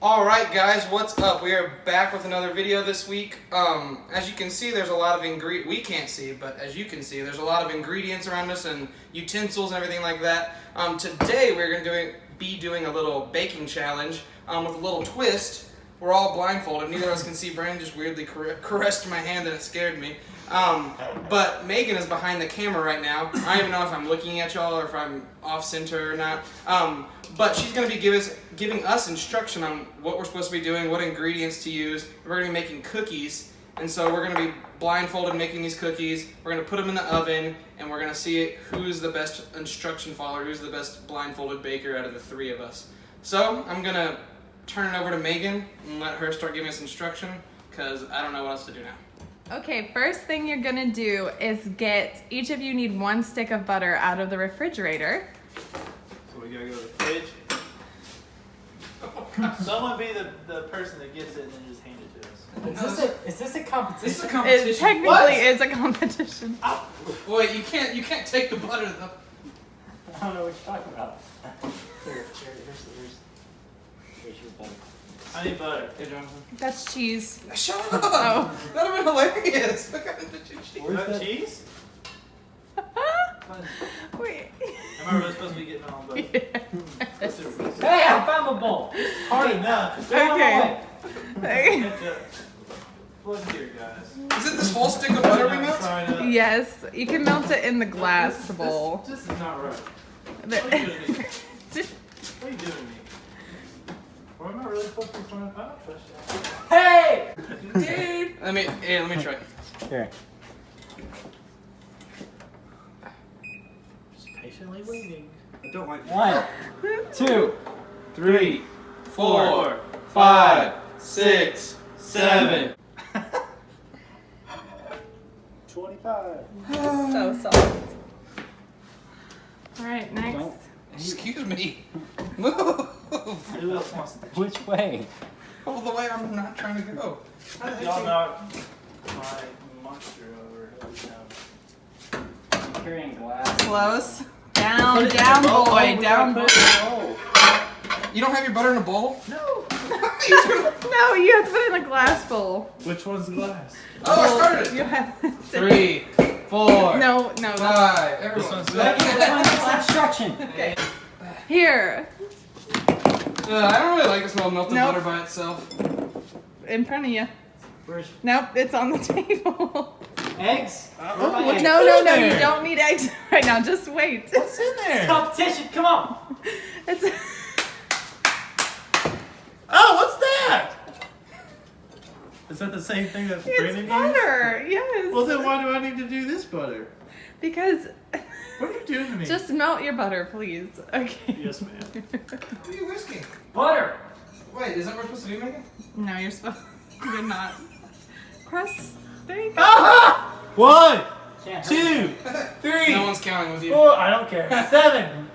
Alright guys, what's up? We are back with another video this week. As you can see, there's a lot of ingredients. We can't see, but as you can see, there's a lot of ingredients around us and utensils and everything like that. Today we're going to be doing a little baking challenge with a little twist. We're all blindfolded. Neither of us can see. Brandon just weirdly caressed my hand and it scared me. But Megan is behind the camera right now. I don't even know if I'm looking at y'all or if I'm off center or not. But she's going to be giving us instruction on what we're supposed to be doing, what ingredients to use. We're going to be making cookies. And so we're going to be blindfolded making these cookies. We're going to put them in the oven and we're going to see who's the best instruction follower, who's the best blindfolded baker out of the three of us. So I'm going to turn it over to Megan and let her start giving us instruction because I don't know what else to do now. Okay, first thing you're gonna do is each of you need 1 stick of butter out of the refrigerator. So we gotta go to the fridge. Someone be the person that gets it and then just hand it to us. Is this a competition? This is a competition. It technically is a competition. Wait, you can't take the butter though. I don't know what you're talking about. Here's your butter. I need butter. Hey, Jonathan. That's cheese. Shut up! Oh. That would have been hilarious. Is that cheese? Wait. Am I really supposed to be getting on butter? Yes. Hey, I found the bowl. Hard enough. Okay. Look here, guys. Is it this whole stick of butter we melt? Yes, you can melt it in the glass bowl. This is not right. The- What are you doing to me? What are you doing to me? Or am I really supposed to be trying to? I don't trust you. Hey! Dude! Let me try. Here. Just patiently waiting. I don't like 1, 2, 3, 4, 5, 6, 7. 25. So soft. All right, next. Don't. Excuse me. Move! Who else wants to? Which way? All the way I'm not trying to go. How the heck Y'all you- knocked my monster over. I'm carrying glass. Close. Down, down, boy, down, boy. You don't have your butter in a bowl? No. No, you have to put it in a glass bowl. Which one's the glass? Oh, I started You it. have to. 3, 4, No. 5. Everyone. This one's Let me get instruction. Okay. Here, I don't really like the smell of melted Nope. butter by itself. in front of you. Where's Nope, it's on the table. eggs? Oh, Where are my eggs? No, in you there? don't need eggs right now. Just wait. What's in there? Competition, come on. It's Oh, what's that? Is that the same thing that Brandon used? butter. Yes. Well, then why do I need to do this butter? Because What are you doing to me? just melt your butter, please. Okay. Yes, ma'am. What are you whisking? Butter. Wait, is that what we're supposed to do, Megan? No, you're supposed. You're not. Press. There you go. Ah! 1, Can't 2, 3, No one's counting with you. 4. I don't care. 7,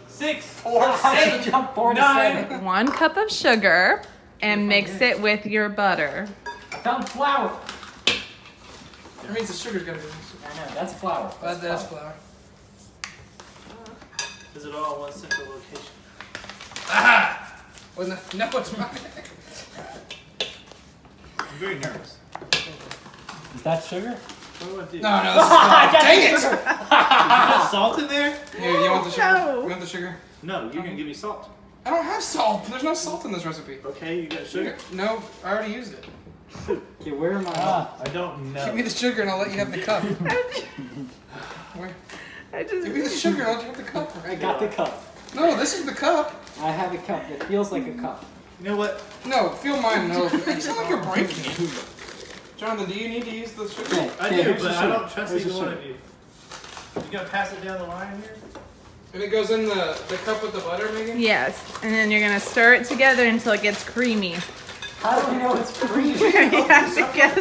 6, 4, I 8, jump 4 to 9. 7. 1 cup of sugar and mix it with your butter. I found flour. That means the sugar's gotta be in I know, that's flour. That's flour. Is it all in one central location? Aha! Well, no, it's mine. I'm very nervous. Is that sugar? What do I do? No, this is flour. Dang it! You got salt in there? Here, you want the sugar? No. You want the sugar? No, you're gonna give me salt. I don't have salt. There's no salt in this recipe. Okay, you got sugar? No, I already used it. Okay, where am I? I don't know. Give me the sugar and I'll let you have the cup. Where? I just. Give me the sugar and I'll let you have the cup. I got the cup. No, this is the cup. I have a cup that feels like a cup. You know what? No, feel mine. No, you sound like you're breaking it. Jonathan, do you need to use the sugar? Okay, I okay, do, here's but the I sugar. don't trust Here's the either one sugar. of you. You gonna pass it down the line here? And it goes in the cup with the butter, Megan? Yes, and then you're gonna stir it together until it gets creamy. How do we know it's creamy? You have to guess.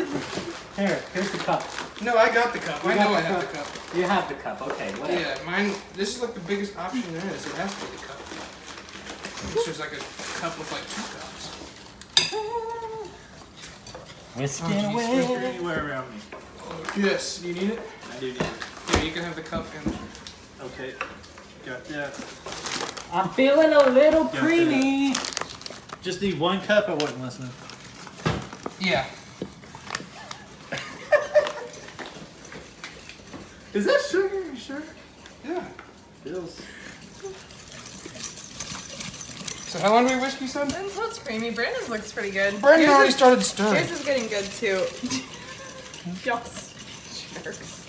Here's the cup. No, I got the cup. I You know got I the have the cup. cup. You have the cup. Okay, whatever. Yeah, mine. This is like the biggest option there is. It has to be the cup. This is like a cup with like 2 cups. Whisking Oh, geez. Whisper away. anywhere around me. Yes, you need it? I do need it. Here, you can have the cup and the sugar. Okay. Got that. I'm feeling a little Got creamy. Just need 1 cup. I wasn't listening. Yeah. Is that sugar? You sure? Yeah. Feels. So how long do we whisk, you said? Until it's creamy. Brandon's looks pretty good. Brandon Yours already is- started stirring. Yours is getting good too. Y'all jerks.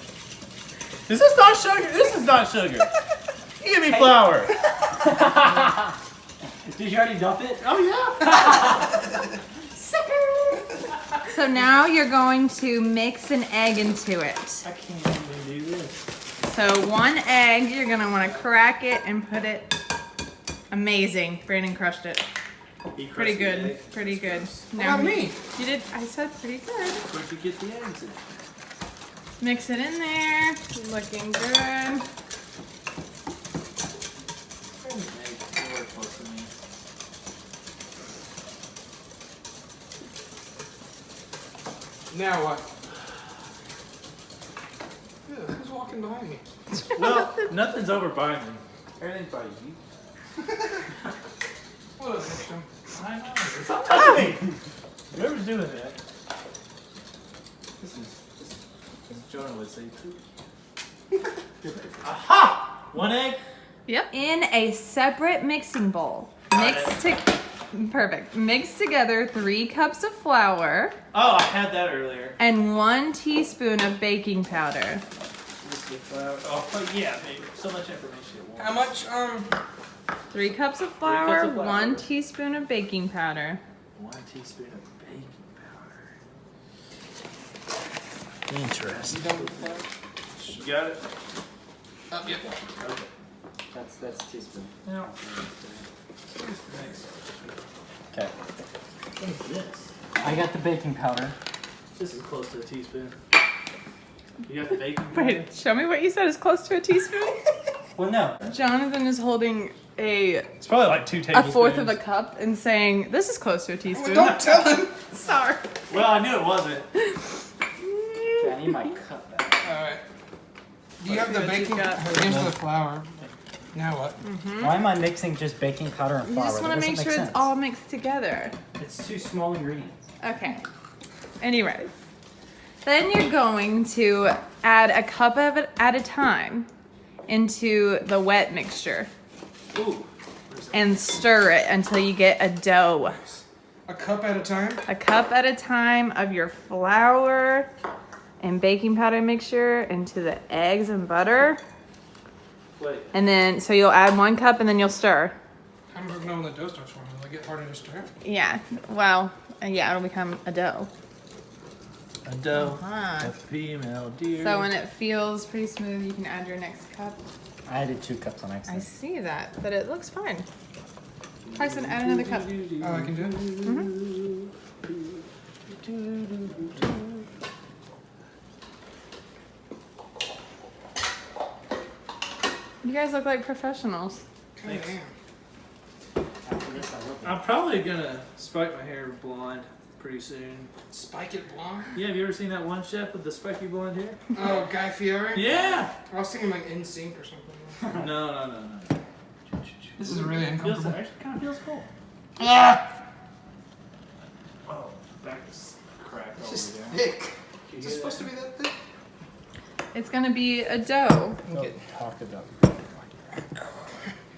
Is this not sugar? This is not sugar. You give me flour. Did you already dump it? Oh yeah. So now you're going to mix an egg into it. I can't even do this. So 1 egg, you're gonna want to crack it and put it. Amazing. Brandon crushed it. He Pretty crushed the good. egg. Pretty good. What about me? You did. I said pretty good. Where'd you get the eggs in? Mix it in there. Looking good. Nowhere close to me. Now what? Ew, who's walking behind me? Well, nothing's over by me. Everything's by you. What a victim. I know. Stop touching me. Whoever's doing that. This is as Jonah would say too. Aha! 1 egg. Yep. In a separate mixing bowl. Perfect. Mix together 3 cups of flour Oh, I had that earlier. and 1 teaspoon of baking powder. Oh, yeah, baby. So much information at once. How much? 3 cups of flour, 1 teaspoon of baking powder. 1 teaspoon of baking powder. Interesting. You done with that? You got it? Oh, yep. Okay. That's a teaspoon. Now, next. Okay. What is this? I got the baking powder. This is close to a teaspoon. You got the baking powder? Wait, show me what you said is close to a teaspoon. Well, no. Jonathan is holding a It's probably like 2 a tablespoons. fourth of a cup and saying, this is close to a teaspoon. Don't tell him. Sorry. Well, I knew it wasn't. Okay, I need my cup back. Alright. Do you have the What you baking? got? Here's the flour. Now what? Why am I mixing just baking powder and You flour? just want to That make doesn't sure sense. it's all mixed together. It's 2 small ingredients. Okay. Anyways. Then you're going to add a cup of it at a time into the wet mixture Ooh. and stir it until you get a dough. A cup at a time? A cup at a time of your flour and baking powder mixture into the eggs and butter. Wait. And then, so you'll add 1 cup and then you'll stir. How am I know when the dough starts forming? Will it get harder to stir? Yeah. Well, yeah, it'll become a dough. A dough. Uh-huh. A female deer. So when it feels pretty smooth, you can add your next cup. I added 2 cups on I accident. see that, but it looks fine. Tyson, add another cup. Oh, I can do it? You guys look like professionals. Kinda Thanks. am. After this, I will. I'm probably gonna spike my hair blonde pretty soon. Spike it blonde? Yeah, have you ever seen that one chef with the spiky blonde hair? Oh, Guy Fieri? Yeah! I was thinking like NSYNC or something. No. This is really Feels, uncomfortable. actually kind of feels cool. Ah! Oh, back is cracked It's all just the way down. thick. You Is it get supposed to be that thick? It's gonna be a dough. Don't talk about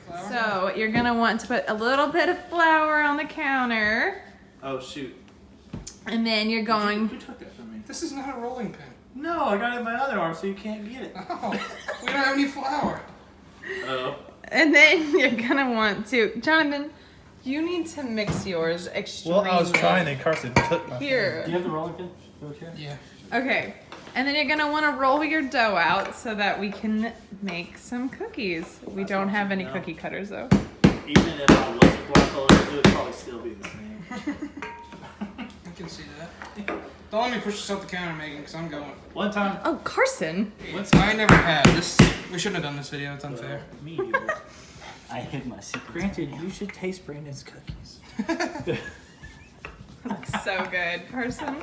Flour? So you're gonna want to put a little bit of flour on the counter, Oh, shoot. and then you're going. Who took that from me? This is not a rolling pin. No, I got it in my other arm, so you can't get it. Oh, we don't have any flour. Oh. And then you're gonna want to, Jonathan, you need to mix yours extremely. and Carson took my Here. Do you have the rolling pin? Go here. Yeah. Okay. And then you're gonna want to roll your dough out so that we can make some cookies. We That's don't have awesome. any No. cookie cutters though. Even if I wasn't black color, it would probably still be the same. I can see that. Don't let me push this up the counter, Megan, because I'm going. One time. Oh, Carson. I never have. We shouldn't have done this video. It's unfair. Me either. I hid my secret. Granted, you should taste Brandon's cookies. So good, Carson.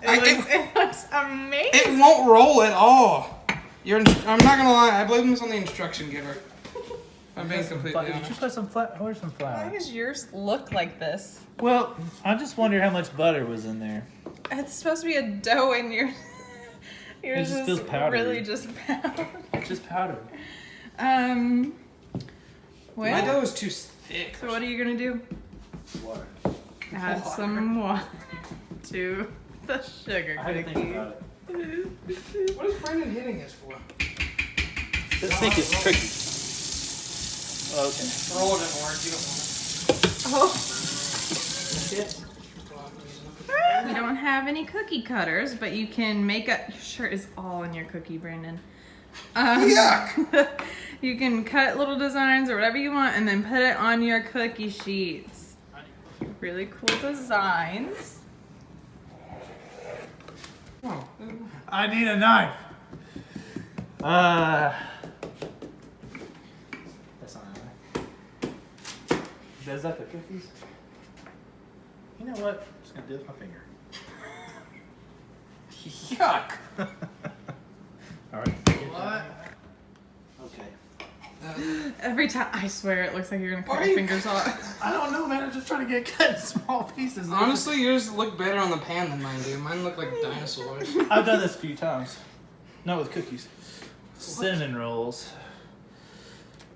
I- It looks amazing. It won't roll at all. I'm not gonna lie. I blame this on the instruction giver. I'm being completely Did you honest. put some flour? Where's some Why flour? does yours look like this? Well, I just wonder how much butter was in there. It's supposed to be a dough in your. Yours just is feels powdery. really just powder. It's just powder. Well, My dough is too thick. so what are you gonna do? Water. Add some water to the sugar I had to cookie. think about it. What is Brandon hitting us for? This thing is tricky. Okay. Roll it in orange. You don't want Oh, That's it. it. we don't have any cookie cutters, but you can make a. Your shirt is all in your cookie, Brandon. Yuck! You can cut little designs or whatever you want, and then put it on your cookie sheets. Really cool designs. Oh. I need a knife. That's not a knife. Does that the cookies? You know what? I'm just gonna do it with my finger. Yuck! Alright. What? Okay. Every time, I swear, it looks like you're gonna Why cut are your you- fingers off. I don't know, man. I'm just trying to get cut in small pieces. Honestly, yours look better on the pan than mine do. Mine look like dinosaurs. I've done this a few times. Not with cookies. Cinnamon rolls.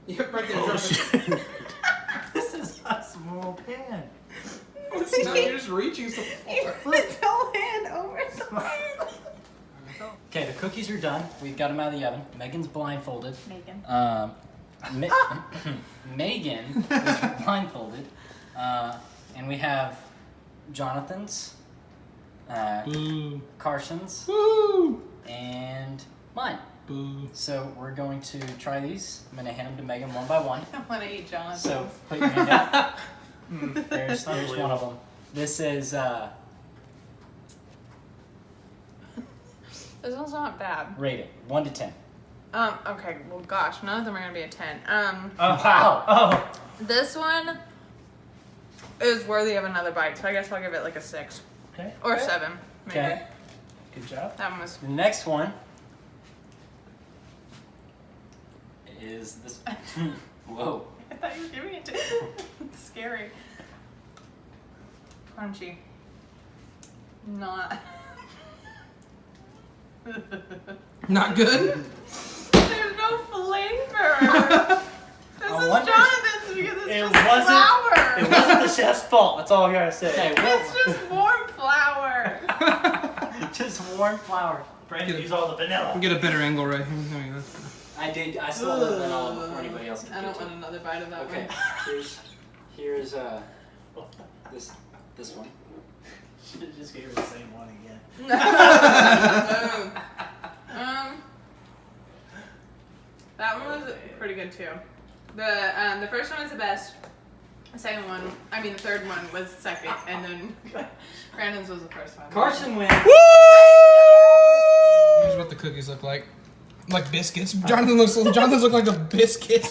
Yep, right there. Oh, drop it. shit. This is a small pan. It's not, you're just reaching so far. Don't hand over the Okay, the cookies are done. We've got them out of the oven. Megan's blindfolded. Megan. Megan is blindfolded. And we have Jonathan's, Boo. Carson's, Woo! and mine. Boo. So we're going to try these. I'm going to hand them to Megan one by one. I want to eat Jonathan. So put your hand out. There's one of them. This is This one's not bad. rated 1 to 10. Okay, well, gosh, none of them are gonna be a 10. Wow. Oh. This one is worthy of another bite, so I guess I'll give it like a 6 Okay. or 7, maybe. Okay. Good job. That one was. The next one is this. Whoa. I thought you were giving it to. It's scary. Crunchy. Not. Not good? There's no flavor. This I is wonder- Jonathan's because it's It just wasn't- flour. It wasn't the chef's fault. That's all I gotta say. Okay, It's just warm flour. just warm flour. Brandon, use all the vanilla. Get a better angle right here. There you go. I did. I stole the vanilla before anybody else could I get don't to want it. another bite of that Okay, here's this one. Should have just gave her the same one again. one. That one was pretty good too. The first one was the best. The second one, I mean the third one was second, and then Brandon's was the first one. Carson wins. Here's what the cookies look like. Like biscuits. Jonathan's look like a biscuit.